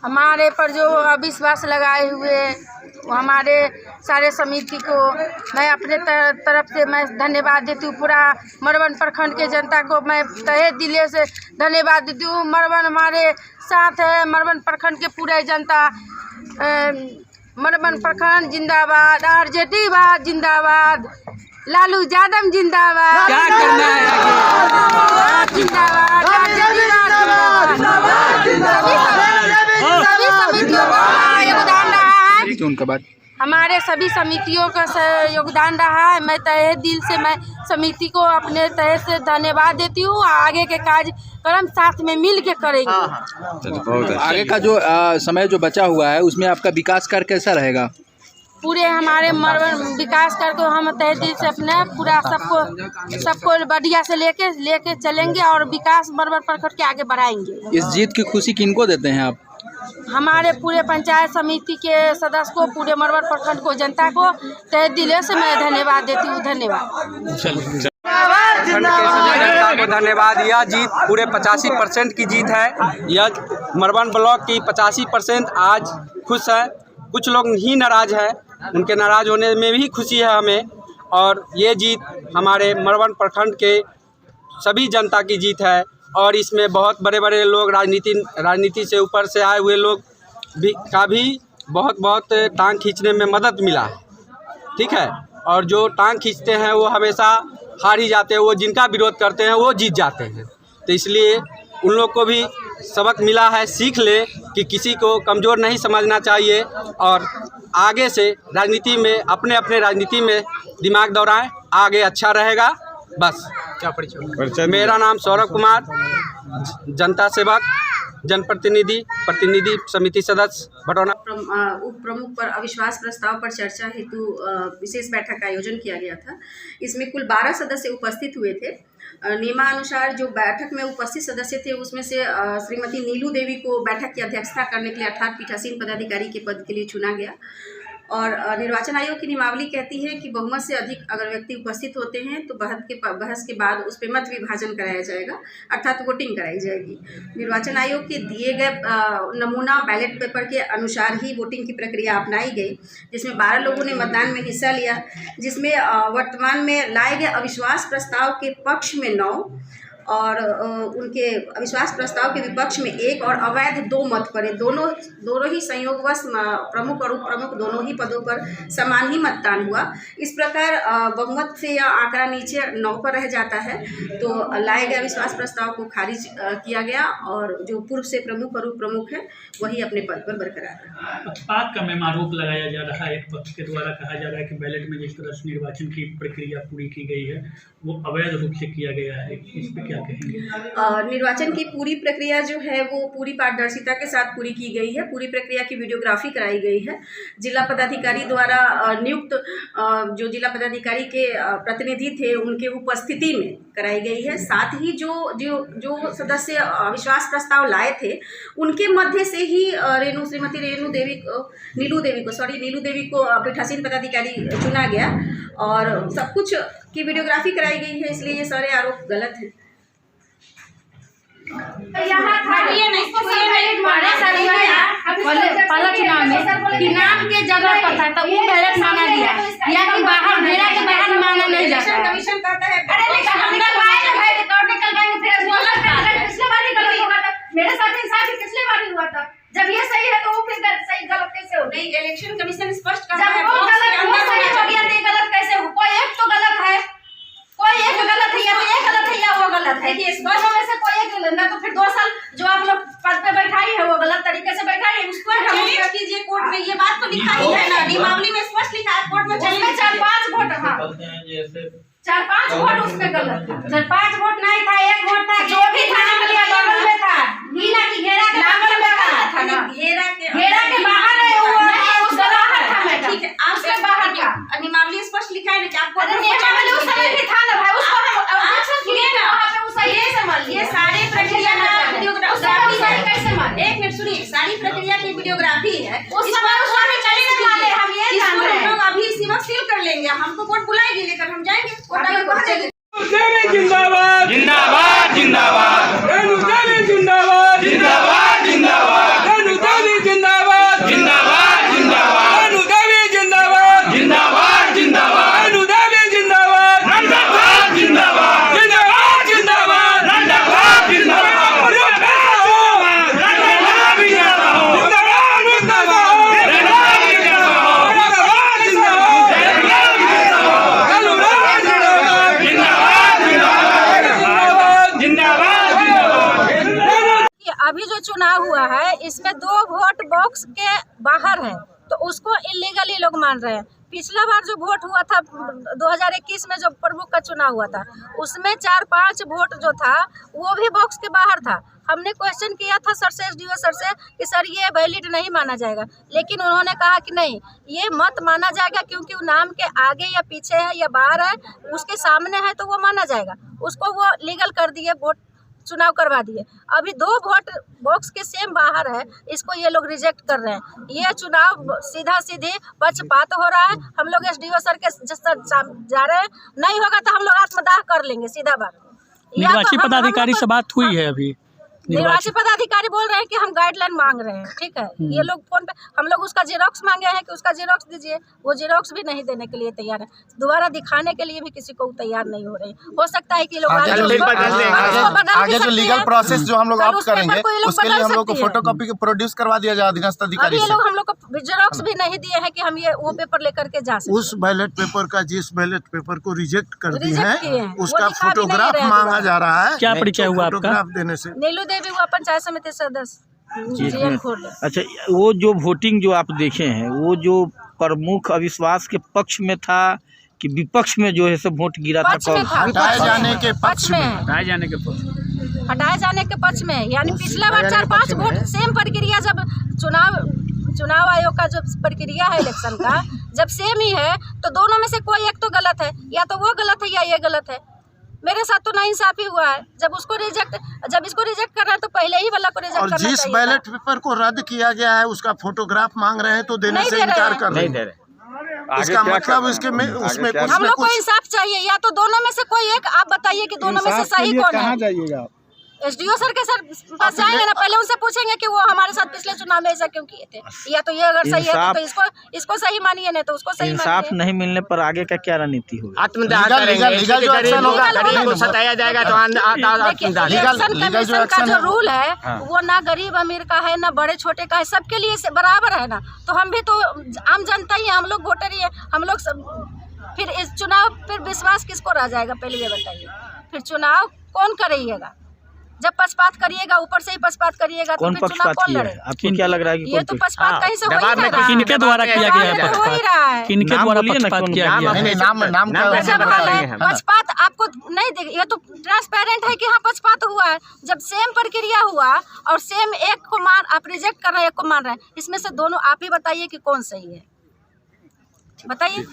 हमारे पर जो अविश्वास लगाए हुए हमारे सारे समिति को मैं अपने तरफ से मैं धन्यवाद देती हूँ। पूरा मरवन प्रखंड के जनता को मैं तहे दिले से धन्यवाद देती हूँ। मरवन हमारे साथ है, मरवन प्रखंड के पूरे जनता। मरवन प्रखंड जिंदाबाद, आरजेडी बाद जिंदाबाद, लालू यादव जिंदाबाद। क्या करना है जिंदाबाद, सभी समितियों का योगदान रहा है। उनका बात हमारे सभी समितियों का योगदान रहा है। मैं तहे दिल से मैं समिति को अपने तहे से धन्यवाद देती हूँ। आगे के कार्यक्रम साथ में मिल के करेंगे। आगे का जो समय जो बचा हुआ है उसमें आपका विकास कार्य कैसा रहेगा? पूरे हमारे मरवन विकास कर को हम तहे दिल से अपने पूरा सबको बढ़िया से लेके चलेंगे और विकास मरवन प्रखंड के आगे बढ़ाएंगे। इस जीत की खुशी किनको देते हैं आप? हमारे पूरे पंचायत समिति के सदस्य को, पूरे मरवन प्रखंड को, जनता को तहे दिल से मैं धन्यवाद देती हूँ। धन्यवाद। खंड के सभी जनता को धन्यवाद। यह जीत पूरे 85% की जीत है। यह मरवन ब्लॉक की 85% आज खुश है। कुछ लोग ही नाराज है, उनके नाराज होने में भी खुशी है हमें। और ये जीत हमारे मरवन प्रखंड के सभी जनता की जीत है। और इसमें बहुत बड़े बड़े लोग राजनीति से ऊपर से आए हुए लोग भी बहुत टांग खींचने में मदद मिला है। ठीक है, और जो टांग खींचते हैं वो हमेशा हार ही जाते हैं। वो जिनका विरोध करते हैं वो जीत जाते हैं। तो इसलिए उन लोग को भी सबक मिला है, सीख ले कि किसी को कमज़ोर नहीं समझना चाहिए और आगे से राजनीति में अपने राजनीति में दिमाग दौड़ाएं, आगे अच्छा रहेगा। बस। क्या परिचय? मेरा नाम सौरभ कुमार, जनता सेवक, प्रतिनिधि समिति सदस्य भटौना। उप प्रमुख पर अविश्वास प्रस्ताव पर चर्चा हेतु विशेष बैठक का आयोजन किया गया था। इसमें कुल 12 सदस्य उपस्थित हुए थे। नियमानुसार जो बैठक में उपस्थित सदस्य थे उसमें से श्रीमती नीलू देवी को बैठक की अध्यक्षता करने के लिए अर्थात पीठासीन पदाधिकारी के पद के लिए चुना गया। और निर्वाचन आयोग की नियमावली कहती है कि बहुमत से अधिक अगर व्यक्ति उपस्थित होते हैं तो बहस के बाद उस पर मत विभाजन कराया जाएगा, अर्थात वोटिंग कराई जाएगी। निर्वाचन आयोग के दिए गए नमूना बैलेट पेपर के अनुसार ही वोटिंग की प्रक्रिया अपनाई गई, जिसमें 12 लोगों ने मतदान में हिस्सा लिया, जिसमें वर्तमान में लाए गए अविश्वास प्रस्ताव के पक्ष में 9 और उनके अविश्वास प्रस्ताव के विपक्ष में 1 और अवैध 2 मत पड़े। दोनों ही संयोगवश प्रमुख और उप प्रमुख दोनों ही पदों पर समान ही मतदान हुआ। इस प्रकार बहुमत से यह आंकड़ा नीचे 9 पर रह जाता है। तो लाए गए अविश्वास प्रस्ताव को खारिज किया गया और जो पूर्व से प्रमुख और उप प्रमुख है वही अपने पद पर बरकरार है। पक्षपात का में आरोप लगाया जा रहा है। एक पक्ष के द्वारा कहा जा रहा है कि बैलेट में जिस तरह से निर्वाचन की प्रक्रिया पूरी की गई है वो अवैध रूप से किया गया है। इस पर क्या कहेंगे? निर्वाचन की पूरी प्रक्रिया जो है वो पूरी पारदर्शिता के साथ पूरी की गई है। पूरी प्रक्रिया की वीडियोग्राफी कराई गई है। जिला पदाधिकारी द्वारा नियुक्त जो जिला पदाधिकारी के प्रतिनिधि थे उनके उपस्थिति में कराई गई है। साथ ही जो सदस्य अविश्वास प्रस्ताव लाए थे उनके मध्य से ही श्रीमती नीलू देवी को पीठासीन पदाधिकारी चुना गया और सब कुछ की वीडियोग्राफी कराई गई है। इसलिए ये सारे आरोप गलत हैं। पहला चुनाव में कि नाम के जगह पर था तो वो बैलेट माना गया या कि बाहर घेरा के बाहर माना नहीं जाता। कमीशन कहता है मेरे साथ इंसाफ पिछले बार हुआ था। जब ये सही है तो वो फिर सही गलत कैसे हो? नहीं, इलेक्शन कमीशन स्पष्ट करता है वो गलत कैसे हो? कोई एक तो गलत है, कोई एक गलत है या तो ये गलत है या वो गलत है। कि दोनों में से कोई एक गलत ना तो फिर 2 साल जो आप लोग पद पे बैठाई है वो गलत तरीके से बैठाई है, उसको चैलेंज कीजिए कोर्ट में। ये बात तो लिखा ही है ना, नियमावली में स्पष्ट लिखा है। कोर्ट में 4-5 वोट, हाँ 4-5 वोट उस पे गलत, 4-5 वोट नहीं था, 1 वोट था। जो भी था बगल में था, नीला की घेरा के बगल में था, घेरा के बाहर है वो उसका बाहर था। मैं ठीक है, आपसे बाहर था। नियमावली स्पष्ट लिखा है ना कि आपको नियमावली उस समय भी था ना भाई, उसको हम ऑब्जेक्शन किए ना वहां पे। उस सही से मान ये सारे प्रक्रिया का वीडियोग्राफी है। कैसे मान? 1 मिनट सुनिए, सारी प्रक्रिया की वीडियोग्राफी है। उस समय उसमें चले माने हम ये जान रहे हैं। हम अभी इसी वक्त सील कर लेंगे। हमको कोर्ट बुलाएगी, लेकर हम जाएंगे कोर्ट में पहुंचेंगे। जिंदाबाद जिंदाबाद जिंदाबाद जिंदाबाद जिंदाबाद जिंदाबाद जिंदाबाद चुनाव हुआ है इसमें 2 वोट बॉक्स के बाहर है, तो उसको इलीगली लोग मान रहे हैं। पिछला बार जो वोट हुआ था 2021 में जो प्रमुख का चुनाव हुआ था, उसमें 4-5 वोट जो था वो भी बॉक्स के बाहर था। हमने क्वेश्चन किया था सर से, एसडीओ सर से, कि सर ये वैलिड नहीं माना जाएगा, लेकिन उन्होंने कहा कि नहीं ये मत माना जाएगा, क्योंकि वो नाम के आगे या पीछे है या बाहर है, उसके सामने है तो वो माना जाएगा। उसको वो लीगल कर दिए, वोट चुनाव करवा दिए। अभी 2 वोट बॉक्स के सेम बाहर है, इसको ये लोग रिजेक्ट कर रहे हैं। ये चुनाव सीधा सीधे पक्षपात हो रहा है। हम लोग एसडीओ सर के जा रहे हैं, नहीं होगा तो हम लोग आत्मदाह कर लेंगे, सीधा बात। निर्वाची पदाधिकारी से बात हुई है अभी? निर्वाची पदाधिकारी बोल रहे हैं कि हम गाइडलाइन मांग रहे हैं, ठीक है। ये लोग फोन पे, हम लोग उसका जेरोक्स मांगे हैं कि उसका जेरोक्स दीजिए, वो जेरोक्स भी नहीं देने के लिए तैयार है। दोबारा दिखाने के लिए भी किसी को तैयार नहीं हो रहे। हो सकता है कि लोग आगे जो लीगल प्रोसेस जो हम लोग ऑप्ट करेंगे उसके लिए हम लोग को फोटोकॉपी प्रोड्यूस करवा दिया जाए अधीनस्थ अधिकारी से। हम लोग को जेरोक्स भी नहीं दिए हैं कि हम ये वो पेपर लेकर के जा सकें। उस बैलेट पेपर का, जिस बैलेट पेपर को रिजेक्ट कर दिए किए हैं, हैं, उसका वो दिखा भी नहीं फोटोग्राफ रहे मांगा जा रहा है। क्या परिचय हुआ आपका? फोटोग्राफ देने से नीलू देवी हुआ पंचायत समिति सदस्य खोल। अच्छा, वो जो वोटिंग जो आप देखे हैं, वो जो प्रमुख अविश्वास के पक्ष में था कि विपक्ष में जो है सब वोट गिरा था? हटाए जाने के पक्ष में, हटाए जाने के पक्ष, हटाए जाने के पक्ष में। यानी पिछला बार 4-5 वोट सेम प्रक्रिया, जब चुनाव आयोग का जो प्रक्रिया है इलेक्शन का, जब सेम ही है तो दोनों में से कोई एक तो गलत है, या तो वो गलत है या ये गलत है। मेरे साथ तो नाइंसाफी हुआ है। जब इसको रिजेक्ट कर रहा है तो पहले ही वाला को रिजेक्ट करना चाहिए। और जिस बैलेट पेपर को रद्द किया गया है उसका फोटोग्राफ मांग रहे हैं तो देने से इनकार कर रहे हैं। इसका मतलब उसमें कुछ हम लोग को इंसाफ चाहिए, या तो दोनों में से कोई एक आप बताइए कि दोनों में से सही कौन है। जाइएगा एसडीओ सर के पास जाएंगे ना, पहले उनसे पूछेंगे कि वो हमारे साथ पिछले चुनाव में ऐसा क्यों किए थे, या तो ये अगर सही है तो इसको सही मानिए, नहीं तो उसको सही मानिए। इंसाफ नहीं मिलने पर आगे का क्या रणनीति होगी? आत्मदाह करेंगे, गरीब को सताया जाएगा तो इलेक्शन का जो रूल है वो ना गरीब अमीर का है, ना बड़े छोटे का है, सबके लिए बराबर है ना। तो हम भी तो आम जनता ही है, हम लोग वोटर ही है, हम लोग फिर इस चुनाव फिर विश्वास किसको रह जाएगा, पहले ये बताइए। फिर चुनाव कौन करेगा? जब पक्षपात करिएगा, ऊपर से ही पक्षपात करिएगा तो फिर चुनाव कौन लड़े? आपको क्या लग रहा है कि ये तो पक्षपात कहीं से हो ही रहा है। किनके द्वारा किया गया है पक्षपात? किनके द्वारा पक्षपात किया गया है? पक्षपात आपको नहीं देगा, ये तो ट्रांसपेरेंट है कि हाँ पक्षपात हुआ है। जब सेम प्रक्रिया हुआ और सेम एक को आप रिजेक्ट कर रहे हैं, एक को मान रहे हैं, इसमें से दोनों आप ही बताइए कि कौन सही है, बताइए।